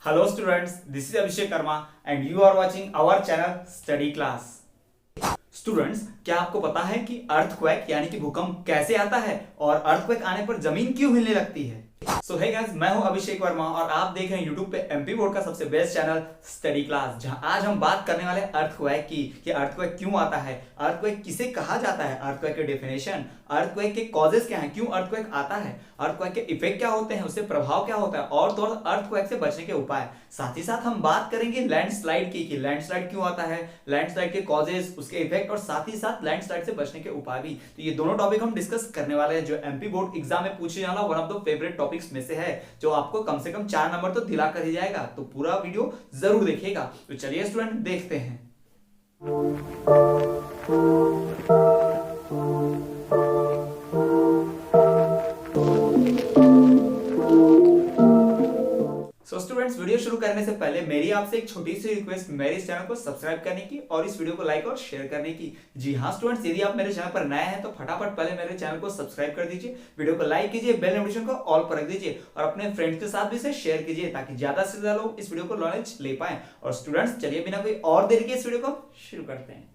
Hello students, this is Abhishek Karma and you are watching our channel Study Class. Students, क्या आपको पता है कि अर्थक्वेक यानी कि भूकंप कैसे आता है और अर्थक्वेक आने पर जमीन क्यों हिलने लगती है? सो हे गाइस, मैं हूं अभिषेक वर्मा और आप देख रहे हैं यूट्यूब पे एमपी बोर्ड का सबसे बेस्ट चैनल स्टडी क्लास, जहां आज हम बात करने वाले हैं अर्थक्वेक की कि अर्थक्वेक क्यों आता है, अर्थक्वेक किसे कहा जाता है, अर्थक्वेक के डेफिनेशन, अर्थक्वेक के कॉजेस क्या हैं, क्यों अर्थक्वेक आता है, अर्थक्वेक के इफेक्ट क्या होते हैं, उससे प्रभाव क्या होता है और तो और अर्थक्वेक से बचने के उपाय। साथ ही साथ हम बात करेंगे लैंडस्लाइड की कि लैंडस्लाइड क्यों आता है, लैंडस्लाइड के कॉजेस, उसके इफेक्ट और साथ ही साथ लैंडस्लाइड से बचने के उपाय भी। तो ये दोनों टॉपिक हम डिस्कस करने वाले हैं जो एमपी बोर्ड एग्जाम में पूछे वाला one of the favourite topics में से है, जो आपको कम से कम 4 नंबर तो दिला कर ही जाएगा। तो पूरा वीडियो जरूर देखिएगा। तो चलिए स्टूडेंट देखते हैं। स्टूडेंट्स, वीडियो शुरू करने से पहले मेरी आपसे एक छोटी सी रिक्वेस्ट, मेरे इस चैनल को सब्सक्राइब करने की और इस वीडियो को लाइक और शेयर करने की। जी हाँ स्टूडेंट्स, यदि आप मेरे चैनल पर नए हैं तो फटाफट पहले मेरे चैनल को सब्सक्राइब कर दीजिए, वीडियो को लाइक कीजिए, बेल नोटिफिकेशन को ऑल पर रख दीजिए और अपने फ्रेंड्स के साथ भी इसे शेयर कीजिए ताकि ज्यादा से ज्यादा लोग इस वीडियो को नॉलेज ले पाए। और स्टूडेंट्स, चलिए बिना कोई और देरी के इस वीडियो को शुरू करते हैं।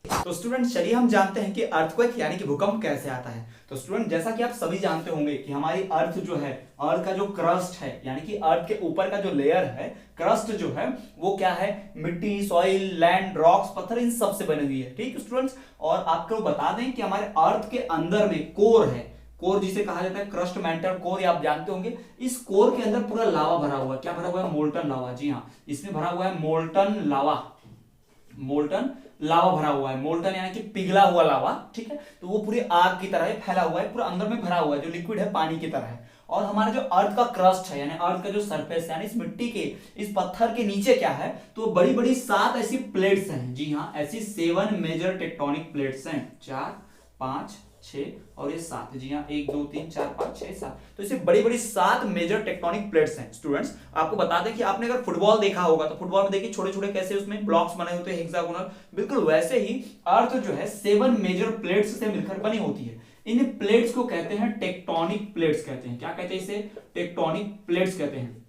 तो स्टूडेंट, चलिए हम जानते हैं कि अर्थक्वेक यानी कि भूकंप कैसे आता है। तो स्टूडेंट, जैसा कि आप सभी जानते होंगे कि हमारी अर्थ जो है, अर्थ का जो क्रस्ट है यानी कि अर्थ के ऊपर का जो लेयर है, क्रस्ट जो है वो क्या है, मिट्टी, सॉइल, लैंड, रॉक्स, पत्थर, इन सब से बनी हुई है। ठीक है स्टूडेंट्स, और आपको बता दें कि हमारे अर्थ के अंदर में कोर है, कोर जिसे कहा जाता है क्रस्ट मैंटल कोर, आप जानते होंगे। इस कोर के अंदर पूरा लावा भरा हुआ है। क्या भरा हुआ है? मोल्टन लावा। जी हाँ, इसमें भरा हुआ है मोल्टन लावा, मोल्टन लावा भरा हुआ है। मोल्टन यानी कि पिघला हुआ लावा। ठीक है, तो वो पूरी आग की तरह फैला हुआ है, पूरा अंदर में भरा हुआ है, जो लिक्विड है पानी की तरह है। और हमारा जो अर्थ का क्रस्ट है यानी अर्थ का जो सरफेस यानी इस मिट्टी के, इस पत्थर के नीचे क्या है, तो बड़ी बड़ी 7 ऐसी प्लेट्स हैं। जी हाँ, ऐसी 7 मेजर टेक्टोनिक प्लेट्स हैं, 4, 5, 6 और ये 7। जी हाँ, 1 2 3 4 5 6 7। तो इसे बड़ी बड़ी 7 मेजर टेक्टोनिक प्लेट्स हैं। स्टूडेंट्स, आपको बता दें कि आपने अगर फुटबॉल देखा होगा तो फुटबॉल में देखिए छोटे छोटे कैसे उसमें ब्लॉक्स बने होते हैं, हेक्सागोनल, बिल्कुल वैसे ही अर्थ जो है 7 मेजर प्लेट्स से मिलकर बनी होती है। इन प्लेट्स को कहते हैं टेक्टोनिक प्लेट्स कहते हैं। क्या कहते हैं इसे? टेक्टोनिक प्लेट्स कहते हैं।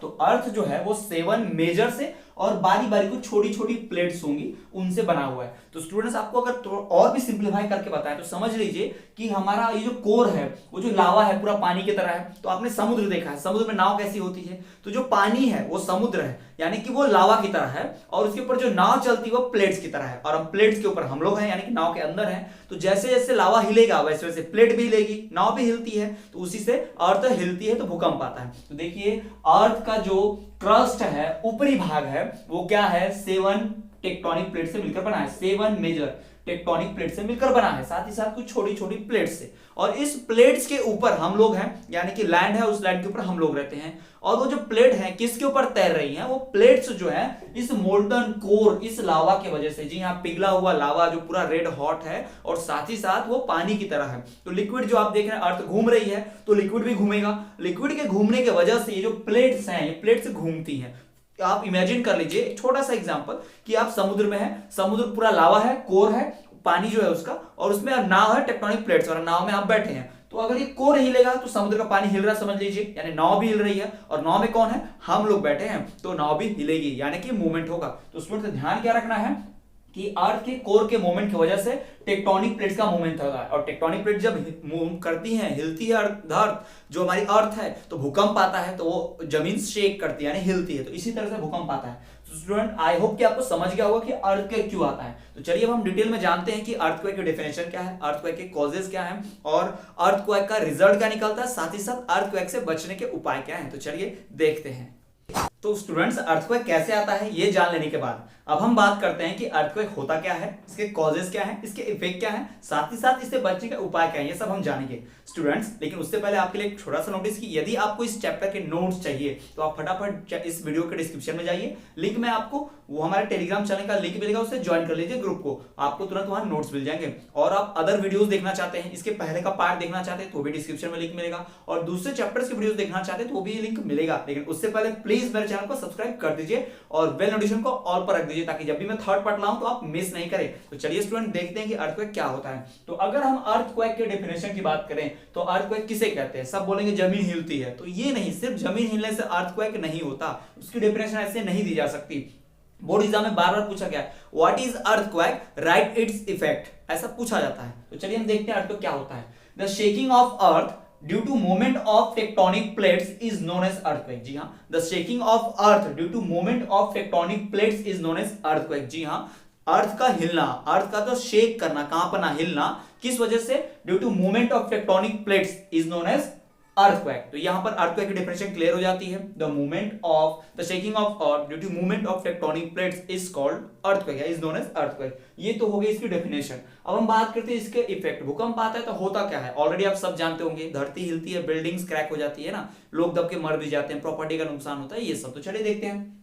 तो अर्थ जो है वो 7 मेजर से और बारी बारी को छोटी छोटी प्लेट्स होंगी उनसे बना हुआ है। तो स्टूडेंट्स, आपको अगर तो और भी सिंपलीफाई करके बताएं तो समझ लीजिए कि हमारा ये जो कोर है वो जो लावा है पूरा पानी की तरह है। तो आपने समुद्र देखा है, समुद्र में नाव कैसी होती है, तो जो पानी है वो समुद्र है यानी कि वो लावा की तरह है और उसके ऊपर जो नाव चलती है वो प्लेट्स की तरह है और हम प्लेट्स के ऊपर हम लोग हैं यानी कि नाव के अंदर हैं। तो जैसे जैसे लावा हिलेगा वैसे वैसे प्लेट भी हिलेगी, नाव भी हिलती है, तो उसी से अर्थ हिलती है तो भूकंप आता है। तो देखिए, अर्थ का जो क्रस्ट है, ऊपरी भाग है, वो क्या है, 7 टेक्टोनिक प्लेट से मिलकर बना है, 7 मेजर टेक्टोनिक प्लेट से मिलकर बना है, साथ ही साथ कुछ छोटी छोटी प्लेट से। और इस प्लेट्स के ऊपर हम लोग हैं यानी कि लैंड है, उस लैंड के ऊपर हम लोग रहते हैं। और वो जो प्लेट है किसके ऊपर तैर रही है, वो प्लेट्स जो है इस मोल्टन कोर, इस लावा की वजह से। जी हाँ, पिघला हुआ लावा जो पूरा रेड हॉट है और साथ ही साथ वो पानी की तरह है। तो लिक्विड जो आप देख रहे हैं, अर्थ घूम रही है तो लिक्विड भी घूमेगा, लिक्विड के घूमने की वजह से ये जो प्लेट्स हैं, ये प्लेट्स घूमती हैं। आप इमेजिन कर लीजिए एक छोटा सा एग्जांपल कि आप समुद्र में हैं, समुद्र पूरा लावा है, कोर है, पानी जो है उसका, और उसमें नाव है, टेक्टोनिक प्लेट्स, और नाव में आप बैठे हैं। तो अगर ये कोर हिलेगा तो समुद्र का पानी हिल रहा है, समझ लीजिए, यानी नाव भी हिल रही है और नाव में कौन है, हम लोग बैठे हैं, तो नाव भी हिलेगी यानी कि मूवमेंट होगा। तो उसमें ध्यान क्या रखना है कि अर्थ के कोर के मूवमेंट की वजह से टेक्टोनिक प्लेट्स का मूवमेंट होता है और टेक्टोनिक प्लेट जब मूव करती हैं, हिलती है अर्थ, जो हमारी अर्थ है, तो भूकंप आता है, तो वो जमीन शेक करती है यानी हिलती है। तो इसी तरह से भूकंप आता है। तो स्टूडेंट, आई होप कि आपको समझ गया होगा कि अर्थक्वेक क्यों आता है। तो चलिए अब हम डिटेल में जानते हैं कि अर्थक्वेक की डेफिनेशन क्या है, अर्थक्वेक के कॉजेस क्या हैं और अर्थक्वेक का रिजल्ट क्या निकलता है, साथ ही साथ अर्थक्वेक से बचने के उपाय क्या हैं। तो चलिए देखते हैं। तो स्टूडेंट्स, अर्थक्वेक कैसे आता है ये जान लेने के बाद अब हम बात करते हैं कि अर्थक्वेक होता क्या है, इसके कॉजेस क्या हैं, इसके इफेक्ट क्या हैं, साथ ही साथ इससे बचने के उपाय क्या हैं, ये सब हम जानेंगे स्टूडेंट्स। लेकिन उससे पहले आपके लिए एक छोटा सा नोटिस कि यदि आपको इस चैप्टर के नोट्स चाहिए तो आप फटाफट इस वीडियो के डिस्क्रिप्शन में जाइए, लिंक में आपको वो हमारे टेलीग्राम चैनल का लिंक मिलेगा, उससे ज्वाइन कर लीजिए ग्रुप को, आपको तुरंत वहां नोट्स मिल जाएंगे। और आप अदर वीडियोस देखना चाहते हैं, इसके पहले का पार्ट देखना चाहते हैं तो भी डिस्क्रिप्शन में लिंक मिलेगा, और दूसरे चैप्टर्स के वीडियोस देखना चाहते हैं तो भी लिंक मिलेगा। लेकिन उससे पहले प्लीज मेरे चैनल को सब्सक्राइब कर दीजिए और बेल नोटिफिकेशन को ऑल पर रख दीजिए ताकि जब भी मैं थर्ड पार्ट लाऊं तो आप मिस नहीं करें। तो चलिए स्टूडेंट देखते हैं कि अर्थक्वेक क्या होता है। तो अगर हम अर्थक्वेक के डेफिनेशन की बात करें तो अर्थक्वेक किसे कहते हैं? सब बोलेंगे जमीन हिलती है, तो ये नहीं, सिर्फ जमीन हिलने से अर्थक्वेक नहीं होता, उसकी डेफिनेशन ऐसे नहीं दी जा सकती। बोर्ड एग्जाम में बार बार पूछा गया what is earthquake, right its effect, ऐसा पूछा जाता है। तो चलिए हम देखते हैं अर्थक्वेक क्या होता है। The shaking of earth due to movement of tectonic plates is known as earthquake. जी हाँ, the shaking of earth due to movement of tectonic plates is known as earthquake. जी हाँ, अर्थ का हिलना, अर्थ का तो शेक करना, कहां पर ना हिलना, किस वजह से? Due to movement of tectonic plates is known as earthquake. तो यहां पर अर्थक्वेक की डेफिनेशन क्लियर हो जाती है। The movement of the shaking of earth due to movement of tectonic plates is called earthquake, is known as earthquake. ये तो हो गई इसकी डेफिनेशन। अब हम बात करते हैं इसके इफेक्ट। भूकंप आता है तो होता क्या है, ऑलरेडी आप सब जानते होंगे, धरती हिलती है, बिल्डिंग्स क्रैक हो जाती है ना, लोग दब के मर भी जाते हैं, प्रॉपर्टी का नुकसान होता है, ये सब। तो चलिए देखते हैं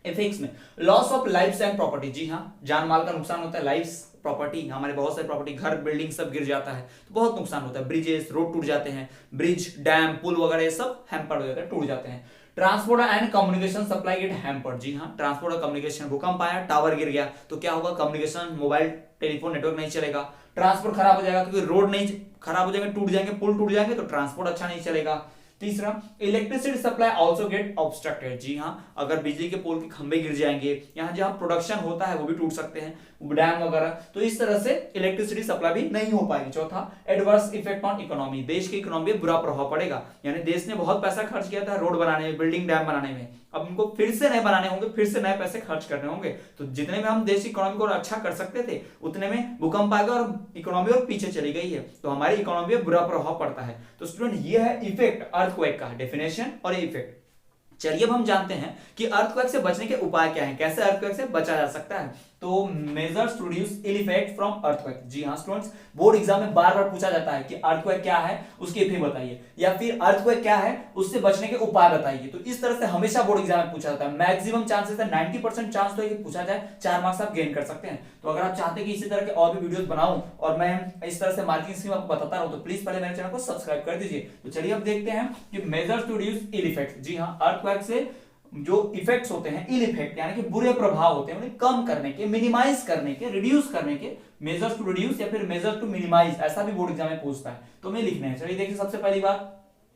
इफेक्ट्स में। Loss of lifes and property, जी हाँ, जान माल का नुकसान होता है, लाइफ्स, प्रॉपर्टी, हमारे बहुत सारे प्रॉपर्टी, घर, बिल्डिंग सब गिर जाता है तो बहुत नुकसान होता है। ब्रिजेस, रोड टूट जाते हैं, ब्रिज, डैम, पुल वगैरह ये सब हैम्पर्ड हो जाते हैं, टूट जाते हैं। Transport and communication supply get hampered, जी हाँ, ट्रांसपोर्ट और कम्युनिकेशन, भूकंप आया, टावर गिर गया तो क्या होगा, कम्युनिकेशन, मोबाइल टेलीफोन नेटवर्क नहीं चलेगा, ट्रांसपोर्ट खराब हो जाएगा क्योंकि रोड नहीं खराब हो जाएंगे, टूट जाएंगे, पुल टूट जाएंगे तो ट्रांसपोर्ट अच्छा नहीं चलेगा। तीसरा, electricity supply also get obstructed, जी हाँ, अगर बिजली के पोल के खंभे गिर जाएंगे, यहाँ जहां प्रोडक्शन होता है वो भी टूट सकते हैं, डैम वगैरह, तो इस तरह से इलेक्ट्रिसिटी सप्लाई भी नहीं हो पाएगी। चौथा, एडवर्स इफेक्ट ऑन इकोनॉमी, देश की इकोनॉमी में बुरा प्रभाव पड़ेगा, यानी देश ने बहुत पैसा खर्च किया था रोड बनाने में, बिल्डिंग, डैम बनाने में, अब उनको फिर से नए बनाने होंगे, फिर से नए पैसे खर्च करने होंगे, तो जितने में हम देश की इकोनॉमी को और अच्छा कर सकते थे उतने में भूकंप आएगा और इकोनॉमी और पीछे चली गई है, तो हमारी इकोनॉमी में बुरा प्रभाव पड़ता है। तो स्टूडेंट ये है इफेक्ट अर्थक्वेक का, डेफिनेशन और इफेक्ट। चलिए अब हम जानते हैं कि अर्थक्वेक से बचने के उपाय क्या हैं, कैसे अर्थक्वेक से बचा जा सकता है। तो measures to reduce ill effect from earthquake, जी हाँ स्टूडेंट्स, बोर्ड एग्जाम में बार बार पूछा जाता है कि अर्थक्वेक क्या है उसके इफेक्ट बताइए, या फिर अर्थक्वेक क्या है उससे बचने के उपाय बताइए। तो इस तरह से हमेशा बोर्ड एग्जाम में पूछा जाता है, मैक्सिमम चांसेस है, 90% चांस तो है कि पूछा जाए, 4 मार्क्स आप गेन कर सकते हैं। तो अगर आप चाहते हैं कि इसी तरह के और भी वीडियोस बनाऊं और मैं इस तरह से मार्किंग स्कीम आपको बताता रहूं तो प्लीज पहले मेरे चैनल को सब्सक्राइब कर दीजिए। तो चलिए अब देखते हैं कि measures to reduce ill effect, जी हाँ, अर्थक्वेक से जो इफेक्ट्स होते हैं, इल इफेक्ट यानी कि बुरे प्रभाव होते हैं, उन्हें कम करने के, मिनिमाइज करने के, रिड्यूस करने के, मेजर्स टू रिड्यूस या फिर मेजर टू मिनिमाइज, ऐसा भी बोर्ड एग्जाम में पूछता है, तो हमें लिखना है। चलिए देखिए, सबसे पहली बात,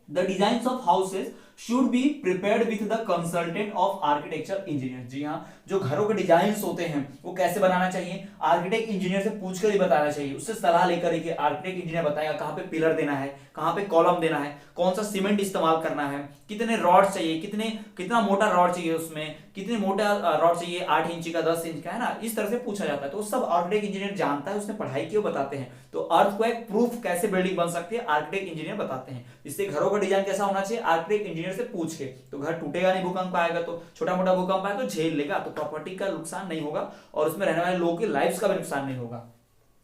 the design of houses should be prepared with the consultant of architecture engineer, जी हाँ, जो घरों के डिजाइन होते हैं वो कैसे बनाना चाहिए, आर्किटेक्ट इंजीनियर से पूछकर ही बताना चाहिए, उससे सलाह लेकर ही, आर्किटेक्ट इंजीनियर बताएगा कहां पे पिलर देना है, कहां पे कॉलम देना है, कौन सा सीमेंट इस्तेमाल करना है, कितने रॉड चाहिए, कितना मोटा रॉड चाहिए, उसमें कितने मोटा रॉड चाहिए, 8 इंच का, 10 इंच का, है ना, इस तरह से पूछा जाता है। तो सब आर्किटेक्ट इंजीनियर जानता है, उसने पढ़ाई की, बताते हैं। तो अर्थक्वेक प्रूफ कैसे बिल्डिंग बन सकती है, आर्किटेक्ट इंजीनियर बताते हैं। इससे घरों का डिजाइन कैसा होना चाहिए, आर्किटेक्ट इंजीनियर से पूछ के, तो घर टूटेगा नहीं, भूकंप आएगा तो, छोटा मोटा भूकंप आएगा तो झेल लेगा, तो प्रॉपर्टी का नुकसान नहीं होगा और उसमें रहने वाले लोगों की लाइफ्स का भी नुकसान नहीं होगा।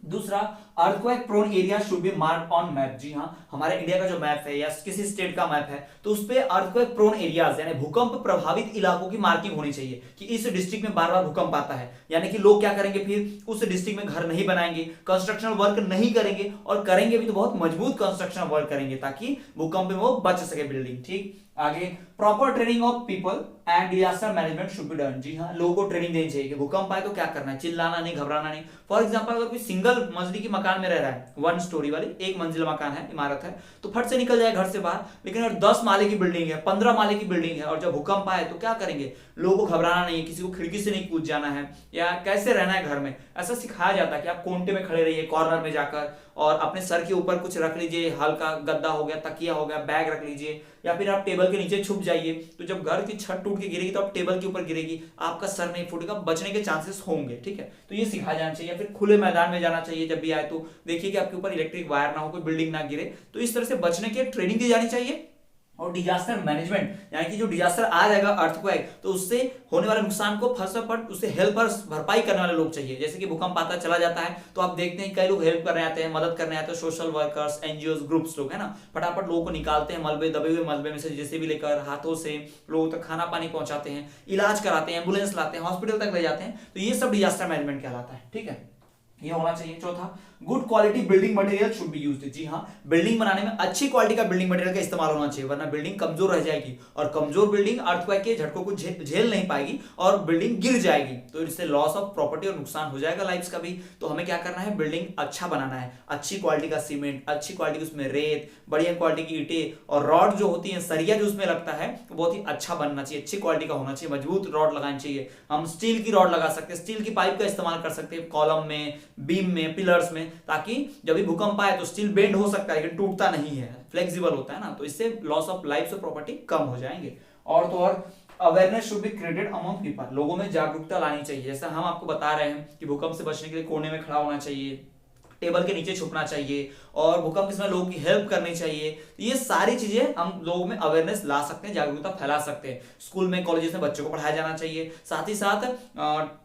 दूसरा, earthquake prone area should be marked on map, जी हाँ, हमारे इंडिया का जो मैप है या किसी स्टेट का मैप है तो उस पे अर्थक्वेक प्रोन एरियाज यानी भूकंप प्रभावित इलाकों की मार्किंग होनी चाहिए कि इस डिस्ट्रिक्ट में बार बार भूकंप आता है, यानी कि लोग क्या करेंगे, फिर उस डिस्ट्रिक्ट में घर नहीं बनाएंगे, कंस्ट्रक्शन वर्क नहीं करेंगे, और करेंगे भी तो बहुत मजबूत कंस्ट्रक्शन वर्क करेंगे ताकि भूकंप में वो बच सके बिल्डिंग। ठीक, आगे, proper training of people and disaster management should be done, जी हाँ, लोगों को ट्रेनिंग देनी चाहिए कि भूकंप आए तो क्या करना है, चिल्लाना नहीं, घबराना नहीं। फॉर एग्जांपल, अगर कोई सिंगल मंजिली की मकान में रह रहा है, 1 स्टोरी वाली, 1 मंजिल मकान है, इमारत है, तो फट से निकल जाए घर से बाहर, लेकिन अगर 10 माले की बिल्डिंग है, 15 माले की बिल्डिंग है और जब भूकंप आए तो क्या करेंगे, लोगों को घबराना नहीं है, किसी को खिड़की से नहीं कूद जाना है, या कैसे रहना है घर में, ऐसा सिखाया जाता है कि आप कोने में खड़े रहिए, कॉर्नर में जाकर, और अपने सर के ऊपर कुछ रख लीजिए, हल्का गद्दा हो गया, तकिया हो गया, बैग रख लीजिए, या फिर आप टेबल के नीचे छुप जाइए, तो जब घर की छत टूट के गिरेगी तो आप टेबल के ऊपर गिरेगी, आपका सर नहीं फूटेगा, बचने के चांसेस होंगे। ठीक है, तो ये सिखाया जाना चाहिए। या फिर खुले मैदान में जाना चाहिए जब भी आए तो देखिए कि आपके ऊपर इलेक्ट्रिक वायर ना हो, कोई बिल्डिंग ना गिरे, तो इस तरह से बचने की ट्रेनिंग दी जानी चाहिए। और डिजास्टर मैनेजमेंट यानी कि जो डिजास्टर आ जाएगा अर्थक्वेक, तो उससे होने वाले नुकसान को फटाफट उससे हेल्प पर भरपाई करने वाले लोग चाहिए। जैसे कि भूकंप आता चला जाता है तो आप देखते हैं कई लोग हेल्प करने आते हैं, मदद करने आते हैं, सोशल वर्कर्स, एनजीओ ग्रुप्स लोग, है ना, फटाफट लोगों को निकालते हैं मलबे, दबे हुए मलबे में से, जैसे भी लेकर हाथों से लोगों तक खाना पानी पहुंचाते हैं, इलाज कराते हैं, एम्बुलेंस लाते हैं, हॉस्पिटल तक ले जाते हैं, तो ये सब डिजास्टर मैनेजमेंट कहलाता है। ठीक है, ये होना चाहिए। चौथा, good quality building material should be used. जी हाँ, बिल्डिंग बनाने में अच्छी क्वालिटी का बिल्डिंग मटेरियल का इस्तेमाल होना चाहिए, वरना बिल्डिंग कमजोर रह जाएगी और कमजोर बिल्डिंग अर्थक्वेक के झटकों को झेल नहीं पाएगी और बिल्डिंग गिर जाएगी, तो इससे लॉस ऑफ प्रॉपर्टी और नुकसान हो जाएगा लाइफ्स का भी। तो हमें क्या करना है, बिल्डिंग अच्छा बनाना है, अच्छी क्वालिटी का सीमेंट, अच्छी क्वालिटी उसमें रेत, बढ़िया क्वालिटी की ईंटें और रॉड जो होती है, सरिया जो उसमें लगता है वो बहुत ही अच्छा बनना चाहिए, अच्छी क्वालिटी का होना चाहिए, मजबूत रॉड लगानी चाहिए। हम स्टील की रॉड लगा सकते हैं, स्टील की पाइप का इस्तेमाल कर सकते हैं कॉलम में, बीम में, पिलर्स में, ताकि जब भी भूकंप आए तो स्टील बेंड हो सकता है लेकिन टूटता नहीं है, फ्लेक्सिबल होता है ना, तो इससे लॉस ऑफ लाइफ और प्रॉपर्टी कम हो जाएंगे। और तो और awareness should be created among people, लोगों में जागरूकता लानी चाहिए। जैसा हम आपको बता रहे हैं कि भूकंप से बचने के लिए कोने में खड़ा होना चाहिए, टेबल के नीचे छुपना चाहिए और भूकंप के समय लोगों की हेल्प करनी चाहिए। तो ये सारी चीजें हम लोगों में अवेयरनेस ला सकते हैं, जागरूकता फैला सकते हैं। स्कूल में, कॉलेजेस में बच्चों को पढ़ाया जाना चाहिए, साथ ही साथ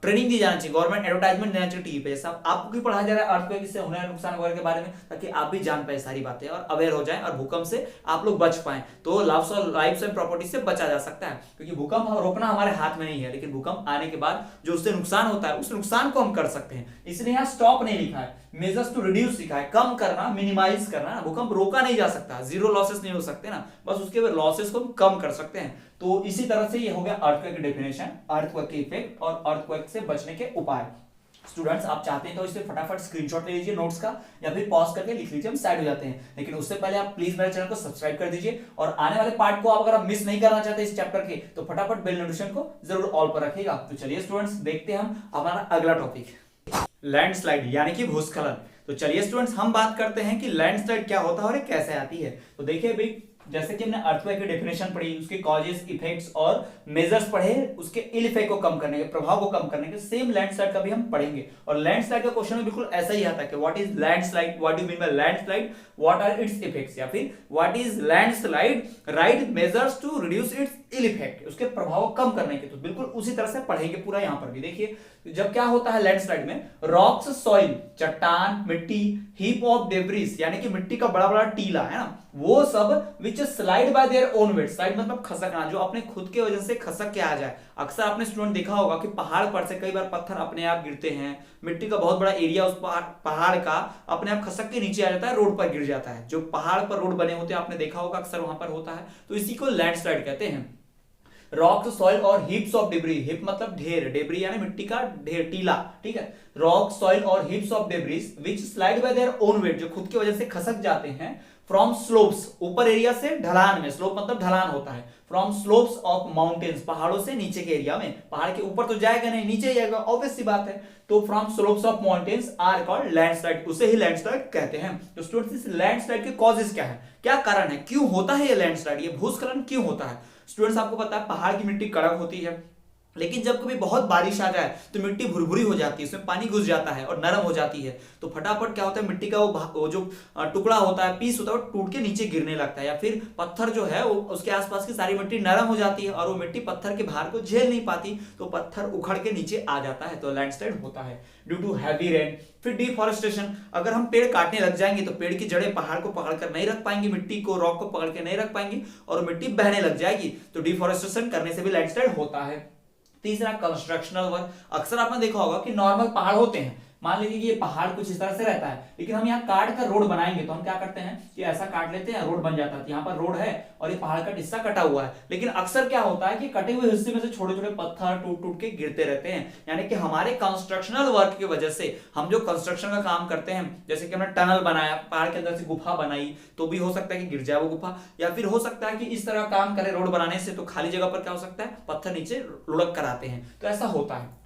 ट्रेनिंग दी जानी चाहिए, गवर्नमेंट एडवर्टाइजमेंट देना चाहिए टीवी पे, जैसा आपको भी पढ़ाया जा रहा है अर्थक्वेक से होने वाले नुकसान वगैरह के बारे में, ताकि आप भी जान पाए सारी बातें और अवेयर हो जाए और भूकंप से आप लोग बच पाए, तो लाइफ एंड प्रॉपर्टी से बचा जा सकता है। क्योंकि भूकंप रोकना हमारे हाथ में नहीं है, लेकिन भूकंप आने के बाद जो उससे नुकसान होता है उस नुकसान को हम कर सकते हैं। इसलिए यहाँ स्टॉप नहीं लिखा है, मेजर्स टू रिड्यूस लिखा है, कम करना, मिनिमाइज करना। भूकंप रोका नहीं जा सकता, जीरो लॉसेस नहीं हो सकते ना, बस उसके लॉसेस को हम कम कर सकते हैं। तो इसी तरह से ये हो गया अर्थक्वेक की डेफिनेशन, अर्थक्वेक के इफेक्ट और अर्थक्वेक से बचने के उपाय। स्टूडेंट्स आप चाहते हैं तो इसे फटाफट स्क्रीनशॉट ले लीजिए नोट्स का, या फिर पॉज करके लिख लीजिए, हम साइड हो जाते हैं। लेकिन उससे पहले आप प्लीज मेरे चैनल को सब्सक्राइब कर दीजिए और आने वाले पार्ट को आप अगर मिस नहीं करना चाहते इस चैप्टर के, तो फटाफट बेल नोटिफिकेशन को जरूर ऑल पर रखिएगा। तो चलिए स्टूडेंट्स, देखते हैं हम हमारा अगला टॉपिक, लैंडस्लाइड यानी कि भूस्खलन। तो चलिए स्टूडेंट्स, हम बात करते हैं कि लैंडस्लाइड क्या होता है और ये कैसे आती है। तो देखिए भाई, जैसे कि हमने अर्थक्वेक की डेफिनेशन पढ़ी, उसके कॉजेस, इफेक्ट्स और मेजर्स पढ़े, उसके इल इफेक्ट को कम करने के, प्रभाव को कम करने के, सेम लैंडस्लाइड का भी हम पढ़ेंगे। और लैंडस्लाइड का क्वेश्चन में बिल्कुल ऐसा ही आता है कि what is landslide, what do you mean by landslide, what are its effects, या फिर what is landslide, right measures to reduce its ill effect, उसके प्रभाव को कम करने के। तो बिल्कुल उसी तरह से पढ़ेंगे पूरा यहाँ पर भी। देखिए, जब क्या होता है लैंडस्लाइड में, रॉक्स, सॉइल, चट्टान, मिट्टी, हीप ऑफ डेब्रिस यानी कि मिट्टी का बड़ा बड़ा टीला है ना, वो सब which slide by their own weight, slide मतलब खसकना, जो अपने खुद के वजन से खसक के आ जाए। अक्सर आपने स्टूडेंट देखा होगा कि पहाड़ पर से कई बार पत्थर अपने आप गिरते हैं, मिट्टी का बहुत बड़ा एरिया उस पहाड़ का अपने आप खसक के नीचे आ जाता है, रोड पर गिर जाता है। जो पहाड़ पर रोड बने होते हैं आपने देखा होगा, अक्सर वहां पर होता है, तो इसी को लैंडस्लाइड कहते हैं। रॉक्स, सॉइल और हिप्स ऑफ डेब्री, हिप मतलब ढेर, डेब्री यानी मिट्टी का ढेर, टीला, ठीक है। रॉक, सॉइल और हिप्स of debris which slide by their own wait, जो खुद की वजह से खसक जाते हैं, फ्रॉम स्लोप्स, ऊपर एरिया से ढलान में, स्लोप मतलब ढलान होता है, फ्रॉम स्लोप्स ऑफ माउंटेन्स, पहाड़ों से नीचे के एरिया में, पहाड़ के ऊपर तो जाएगा नहीं, नीचे जाएगा, ऑब्वियस सी बात है। तो from slopes of mountains are called landslide, उसे ही लैंडस्लाइड कहते हैं। तो स्टूडेंट्स, इस लैंडस्लाइड के कॉजेस क्या है, क्या कारण है, क्यों होता है ये लैंडस्लाइड, ये भूस्खलन क्यों होता है। स्टूडेंट्स, आपको पता है पहाड़ की मिट्टी कड़क होती है, लेकिन जब कभी बहुत बारिश आ जाए तो मिट्टी भुरभुरी हो जाती है, उसमें पानी घुस जाता है और नरम हो जाती है, तो फटाफट क्या होता है, मिट्टी का वो जो टुकड़ा होता है, पीस होता है, वो टूट के नीचे गिरने लगता है, या फिर पत्थर जो है वो उसके आसपास की सारी मिट्टी नरम हो जाती है और वो मिट्टी पत्थर के भार को झेल नहीं पाती, तो पत्थर उखड़ के नीचे आ जाता है, तो लैंडस्लाइड होता है ड्यू टू हैवी रेन। फिर डिफॉरेस्टेशन, अगर हम पेड़ काटने लग जाएंगे तो पेड़ की जड़ें पहाड़ को पकड़ कर नहीं रख पाएंगी, मिट्टी को, रॉक को पकड़ के नहीं रख पाएंगी और मिट्टी बहने लग जाएगी, तो डिफॉरेस्टेशन करने से भी लैंडस्लाइड होता है। तीसरा, कंस्ट्रक्शनल वर्क, अक्सर आपने देखा होगा कि नॉर्मल पहाड़ होते हैं, मान लीजिए कि ये पहाड़ कुछ इस तरह से रहता है, लेकिन हम यहाँ काट कर रोड बनाएंगे तो हम क्या करते हैं कि ऐसा काट लेते हैं, रोड बन जाता है, यहाँ पर रोड है और ये पहाड़ का हिस्सा कटा हुआ है, लेकिन अक्सर क्या होता है कि कटे हुए हिस्से में से छोटे छोटे पत्थर टूट टूट के गिरते रहते हैं। यानी कि हमारे कंस्ट्रक्शनल वर्क की वजह से, हम जो कंस्ट्रक्शन का काम करते हैं, जैसे कि हमने टनल बनाया, पहाड़ के अंदर से गुफा बनाई, तो भी हो सकता है कि गिर जाए वो गुफा, या फिर हो सकता है कि इस तरह काम करें रोड बनाने से, तो खाली जगह पर क्या हो सकता है, पत्थर नीचे लुढ़क कर आते हैं, तो ऐसा होता है।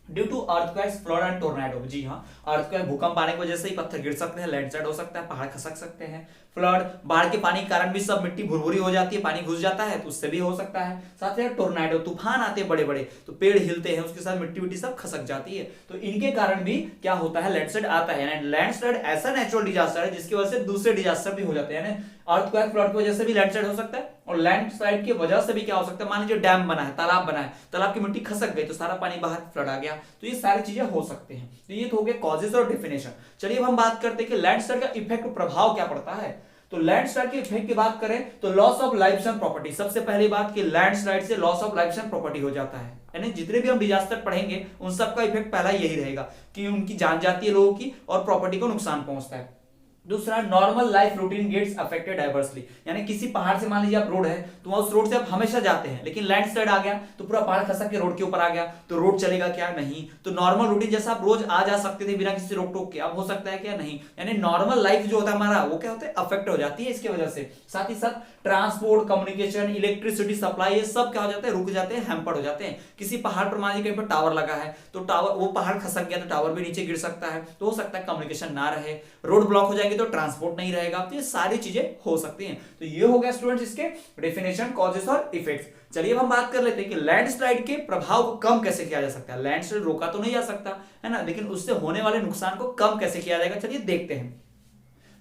Due to earthquakes, flood and tornado, जी हाँ, अर्थक्वेक, भूकंप आने की वजह से ही पत्थर गिर सकते हैं, लैंडस्लाइड हो सकता है, पहाड़ खसक सकते हैं। फ्लड, बाढ़ के पानी के कारण भी सब मिट्टी भुरभुरी हो जाती है, पानी घुस जाता है, तो उससे भी हो सकता है। साथ ही टोर्नेडो, तूफान आते हैं बड़े बड़े, तो पेड़ हिलते हैं, उसके साथ मिट्टी विट्टी सब खसक जाती है, तो इनके कारण भी क्या होता है, लैंडस्लाइड आता है। लैंडस्लाइड ऐसा नेचुरल डिजास्टर है जिसकी वजह से दूसरे डिजास्टर भी हो जाते हैं। अर्थक्वेक, फ्लड की वजह से भी लैंडस्लाइड हो सकता है, और लैंडस्लाइड की वजह से भी क्या हो सकता है, मान लीजिए डैम बना है, तालाब बना है, तालाब की मिट्टी खसक गई तो सारा पानी बाहर, फ्लड आ गया, तो ये सारी चीजें हो सकते हैं। तो ये तो हो गया कॉजेस और डेफिनेशन। चलिए अब हम बात करते हैं कि लैंडस्लाइड का इफेक्ट, प्रभाव क्या पड़ता है। तो लैंडस्लाइड के इफेक्ट की बात करें तो लॉस ऑफ लाइफस्टाइल प्रॉपर्टी, सबसे पहली बात कि लैंडस्लाइड से लॉस ऑफ लाइफस्टाइल प्रॉपर्टी हो जाता है, यानी जितने भी हम डिजास्टर पढ़ेंगे उन सब का इफेक्ट पहला यही रहेगा कि उनकी जान जाती है लोगों की और प्रॉपर्टी को नुकसान पहुंचता है। दूसरा, normal life routine gets affected diversely, यानी किसी पहाड़ से मान लीजिए आप रोड है तो उस रोड से आप हमेशा जाते हैं, लेकिन लैंडस्लाइड आ गया तो पूरा पहाड़ खसक के रोड के ऊपर आ गया तो रोड चलेगा क्या? नहीं। तो नॉर्मल रूटीन जैसा आप रोज आ जा सकते थे बिना किसी रोक टोक के, अब हो सकता है क्या? नहीं। यानी नॉर्मल लाइफ जो होता है हमारा वो क्या होता है? अफेक्ट हो जाती है इसकी वजह से। साथ ही साथ ट्रांसपोर्ट, कम्युनिकेशन, इलेक्ट्रिसिटी सप्लाई, ये सब क्या हो जाते हैं? रुक जाते हैं, हैम्पर हो जाते हैं। किसी पहाड़ पर मान लीजिए कहीं पर टावर लगा है तो टावर, वो पहाड़ खसक गया तो टावर भी नीचे गिर सकता है, तो हो सकता है कम्युनिकेशन ना रहे, रोड ब्लॉक हो जाएगी तो ट्रांसपोर्ट नहीं रहेगा, तो ये सारी चीजें हो सकती हैं। तो ये हो गया स्टूडेंट्स इसके डेफिनेशन, कॉजेस और इफेक्ट्स। चलिए अब हम बात कर लेते हैं कि लैंडस्लाइड के प्रभाव को कम कैसे किया जा सकता है। लैंडस्लाइड रोका तो नहीं जा सकता है ना, लेकिन उससे होने वाले नुकसान को कम कैसे किया जाएगा, चलिए देखते हैं।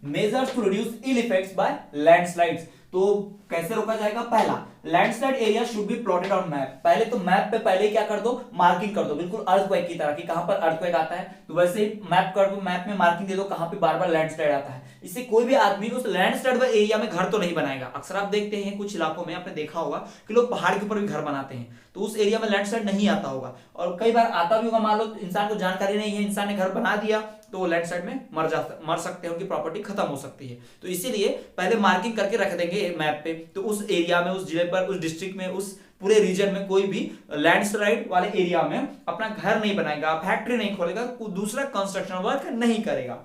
Measures to reduce ill effects by landslides, तो कैसे रोका जाएगा? पहला, landslide area should be plotted on map. पहले तो मैप पे पहले क्या कर दो? मार्किंग कर दो, बिल्कुल अर्थक्वेक की तरह कि कहां पर अर्थक्वेक आता है तो वैसे ही मैप कर दो, मैप में मार्किंग दे दो कहां पे बार बार लैंडस्लाइड आता है। इससे कोई भी आदमी उस लैंडस्लाइड वाले एरिया में घर तो नहीं बनाएगा। अक्सर आप देखते हैं कुछ इलाकों में आपने देखा होगा कि लोग पहाड़ के ऊपर भी घर बनाते हैं, तो उस एरिया में लैंडस्लाइड नहीं आता होगा, और कई बार आता भी होगा, मान लो इंसान को जानकारी नहीं है, इंसान ने घर बना दिया तो वो लैंडस्लाइड में मर सकते हैं, उनकी प्रॉपर्टी खत्म हो सकती है। तो इसीलिए पहले मार्किंग करके रख देंगे मैप पे, तो उस एरिया में, उस जिले पर, उस डिस्ट्रिक्ट में, उस पूरे रीजन में कोई भी लैंडस्लाइड वाले एरिया में अपना घर नहीं बनाएगा, फैक्ट्री नहीं खोलेगा, दूसरा कंस्ट्रक्शन वर्क नहीं करेगा।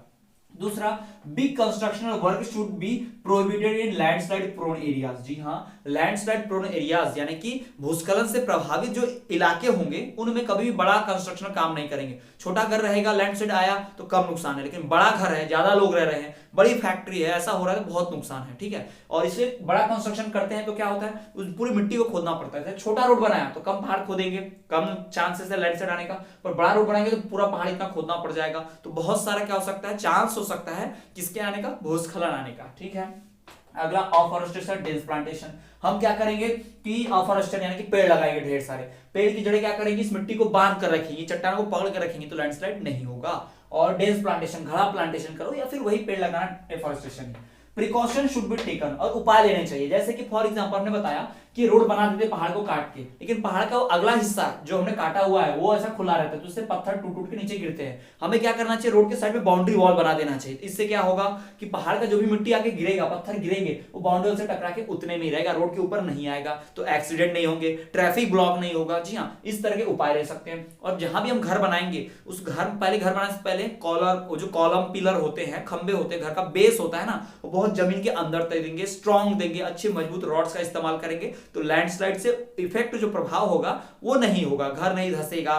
दूसरा, big constructional work should be prohibited in landslide prone areas. जी हाँ, लैंडस्लाइड प्रोन एरियाज यानी कि भूस्खलन से प्रभावित जो इलाके होंगे उनमें कभी भी बड़ा कंस्ट्रक्शन काम नहीं करेंगे। छोटा घर रहेगा, लैंडस्लाइड आया तो कम नुकसान है, लेकिन बड़ा घर है, ज्यादा लोग रह रहे हैं, बड़ी फैक्ट्री है, ऐसा हो रहा है तो बहुत नुकसान है। ठीक है, और इसे बड़ा कंस्ट्रक्शन करते हैं तो क्या होता है? उस पूरी मिट्टी को खोदना पड़ता है। छोटा रोड बनाया तो कम पहाड़ खोदेंगे, कम चांसेस है लैंडस्लाइड आने का, पर बड़ा रोड बनाएंगे तो पूरा पहाड़ इतना खोदना पड़ जाएगा, तो बहुत सारा क्या हो सकता है? चांस हो सकता है किसके आने का? भूस्खलन आने का। ठीक है, अगला अफॉरेस्टेशन, डेंस प्लांटेशन। हम क्या करेंगे कि अफॉरेस्टेशन यानी कि पेड़ लगाएंगे, ढेर सारे पेड़ की जड़ें क्या करेंगी? इस मिट्टी को बांध कर रखेंगी, चट्टानों को पकड़ कर रखेंगी, तो लैंडस्लाइड नहीं होगा। और डेंस प्लांटेशन, घड़ा प्लांटेशन करो या फिर वही पेड़ लगाना afforestation. Precaution should be taken, और उपाय लेने चाहिए। जैसे कि फॉर एग्जांपल हमने बताया कि रोड बना देते पहाड़ को काट के, लेकिन पहाड़ का अगला हिस्सा जो हमने काटा हुआ है वो ऐसा खुला रहता है, तो उससे पत्थर टूट टूट के नीचे गिरते हैं। हमें क्या करना चाहिए? रोड के साइड में बाउंड्री वॉल बना देना चाहिए। इससे क्या होगा कि पहाड़ का जो भी मिट्टी आके गिरेगा, पत्थर गिरेंगे, वो बाउंड्री वॉल से टकरा के उतने में ही रहेगा, रोड के ऊपर नहीं आएगा, तो एक्सीडेंट नहीं होंगे, ट्रैफिक ब्लॉक नहीं होगा। जी हाँ, इस तरह के उपाय ले सकते हैं। और जहां भी हम घर बनाएंगे उस घर बनाने से पहले जो कॉलम पिलर होते हैं, खंबे होते हैं, घर का बेस होता है ना, वो बहुत जमीन के अंदर तक देंगे, स्ट्रॉन्ग देंगे, अच्छे मजबूत रॉड्स का इस्तेमाल करेंगे, तो लैंडस्लाइड से इफेक्ट जो प्रभाव होगा वो नहीं होगा, घर नहीं धंसेगा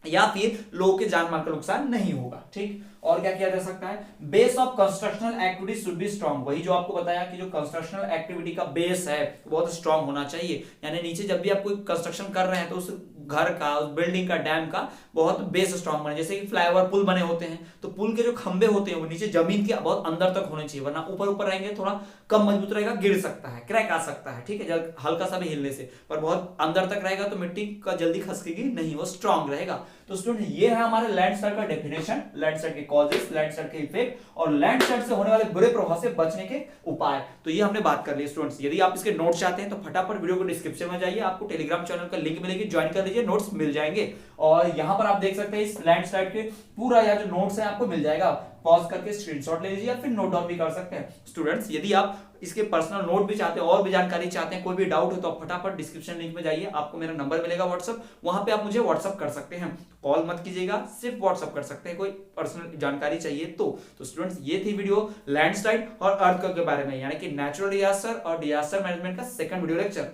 या फिर लोगों के जान माल का नुकसान नहीं होगा। ठीक, और क्या किया जा सकता है? Base of constructional activity should be strong. वही जो आपको बताया कि जो कंस्ट्रक्शनल एक्टिविटी का बेस है बहुत स्ट्रांग होना चाहिए, यानी नीचे जब भी आप कोई कंस्ट्रक्शन कर रहे हैं तो उस घर का, उस बिल्डिंग का, डैम का बहुत बेस स्ट्रांग बने। जैसे कि फ्लाईओवर, पुल बने होते हैं तो पुल के जो खंबे होते हैं वो नीचे जमीन के बहुत अंदर तक होने चाहिए, वरना ऊपर ऊपर रहेंगे थोड़ा कम मजबूत रहेगा, गिर सकता है, क्रैक आ सकता है। ठीक है, जब हल्का सा भी हिलने से, पर बहुत अंदर तक रहेगा तो मिट्टी का जल्दी खसकेगी नहीं, वो स्ट्रांग रहेगा। तो स्टूडेंट ये है हमारे लैंडस्लाइड का डेफिनेशन, लैंडस्लाइड के कॉजेस, लैंडस्लाइड के इफेक्ट और लैंडस्लाइड से होने वाले बुरे प्रभाव से बचने के उपाय। तो ये हमने बात कर ली स्टूडेंट्स। यदि आप इसके नोट्स चाहते हैं तो फटाफट वीडियो को डिस्क्रिप्शन में जाइए, आपको टेलीग्राम चैनल का लिंक मिलेगी, ज्वाइन कर लीजिए, नोट्स मिल जाएंगे। और यहां पर आप देख सकते हैं इस लैंडस्लाइड के पूरा या जो नोट्स है आपको मिल जाएगा, पॉज करके स्क्रीनशॉट ले लीजिए या फिर नोट डाउन भी कर सकते हैं। स्टूडेंट्स यदि आप इसके पर्सनल नोट भी चाहते हैं और भी जानकारी चाहते हैं, कोई भी डाउट हो तो आप फटाफट डिस्क्रिप्शन लिंक में जाइए, आपको मेरा नंबर मिलेगा व्हाट्सअप, वहां पे आप मुझे व्हाट्सअप कर सकते हैं। कॉल मत कीजिएगा, सिर्फ व्हाट्सअप कर सकते हैं कोई पर्सनल जानकारी चाहिए तो। स्टूडेंट्स ये थी वीडियो लैंडस्लाइड और अर्थक्वेक के बारे में, यानी कि नेचुरल डिजास्टर और डिजास्टर मैनेजमेंट का सेकंड वीडियो लेक्चर।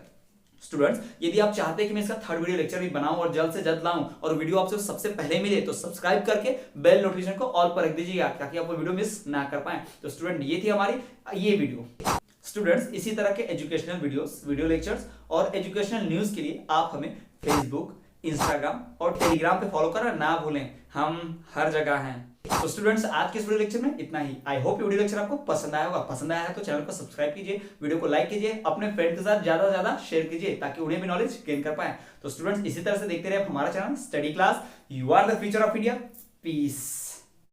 स्टूडेंट्स यदि आप चाहते हैं कि मैं इसका थर्ड वीडियो लेक्चर भी बनाऊं और जल्द से जल्द लाऊं और वीडियो आपसे सबसे पहले मिले, तो सब्सक्राइब करके बेल नोटिफिकेशन को ऑल पर रख दीजिएगा ताकि आप वो वीडियो मिस ना कर पाएं। तो स्टूडेंट ये थी हमारी ये वीडियो। स्टूडेंट्स इसी तरह के एजुकेशनल वीडियोस, वीडियो लेक्चर्स और एजुकेशनल न्यूज के लिए आप हमें फेसबुक, इंस्टाग्राम और टेलीग्राम पे फॉलो करना ना भूलें, हम हर जगह हैं। तो स्टूडेंट्स आज के इस वीडियो लेक्चर में इतना ही। आई होप वीडियो लेक्चर आपको पसंद आया होगा। पसंद आया है तो चैनल को सब्सक्राइब कीजिए, वीडियो को लाइक कीजिए, अपने फ्रेंड के साथ ज्यादा से ज्यादा शेयर कीजिए ताकि उन्हें भी नॉलेज गेन कर पाए। तो स्टूडेंट्स इसी तरह से देखते रहे हमारा channel study class, you are the future of India. Piece.